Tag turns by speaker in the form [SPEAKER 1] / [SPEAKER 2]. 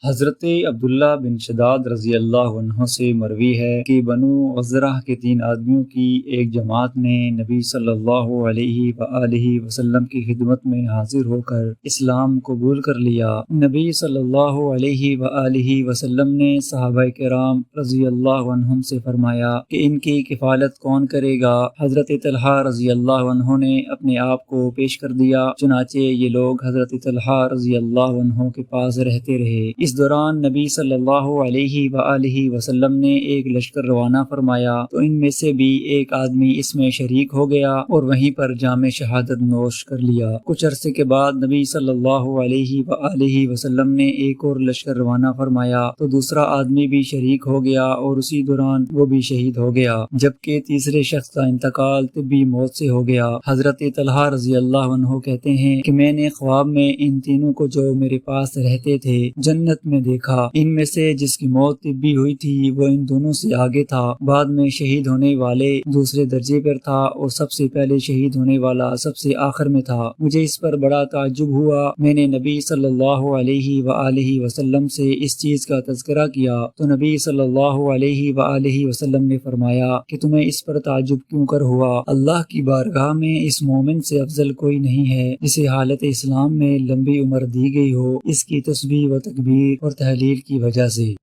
[SPEAKER 1] حضرت عبداللہ بن شداد رضی اللہ عنہ سے مروی ہے کہ بنو غزرہ کے 3 آدمیوں کی ایک جماعت نے نبی صلی اللہ علیہ وآلہ وسلم کی خدمت میں حاضر ہو کر اسلام قبول کر لیا۔ نبی صلی اللہ علیہ وآلہ وسلم نے صحابہ کرام رضی اللہ عنہم سے فرمایا کہ ان کی کفالت کون کرے گا؟ حضرت طلحہ رضی اللہ عنہ نے اپنے آپ کو پیش کر دیا، چنانچہ یہ لوگ حضرت طلحہ رضی اللہ عنہ کے پاس رہتے رہے۔ اس دوران نبی صلی اللہ علیہ وآلہ وسلم نے ایک لشکر روانہ فرمایا تو ان میں سے بھی ایک آدمی اس میں شریک ہو گیا اور وہیں پر جام شہادت نوش کر لیا۔ کچھ عرصے کے بعد نبی صلی اللہ علیہ وآلہ وسلم نے ایک اور لشکر روانہ فرمایا تو دوسرا آدمی بھی شریک ہو گیا اور اسی دوران وہ بھی شہید ہو گیا، جبکہ تیسرے شخص کا انتقال طبی موت سے ہو گیا۔ حضرت طلحہ رضی اللہ عنہ کہتے ہیں کہ میں نے خواب میں ان تینوں کو جو میرے پاس رہتے تھے جنت میں دیکھا۔ ان میں سے جس کی موت طبی ہوئی تھی وہ ان دونوں سے آگے تھا، بعد میں شہید ہونے والے دوسرے درجے پر تھا اور سب سے پہلے شہید ہونے والا سب سے آخر میں تھا۔ مجھے اس پر بڑا تعجب ہوا۔ میں نے نبی صلی اللہ علیہ وآلہ وسلم سے اس چیز کا تذکرہ کیا تو نبی صلی اللہ علیہ وآلہ وسلم نے فرمایا کہ تمہیں اس پر تعجب کیوں کر ہوا؟ اللہ کی بارگاہ میں اس مومن سے افضل کوئی نہیں ہے جسے حالت اسلام میں لمبی عمر دی گئی ہو، اس کی تسبیح و تکبیر اور تحلیل کی وجہ سے۔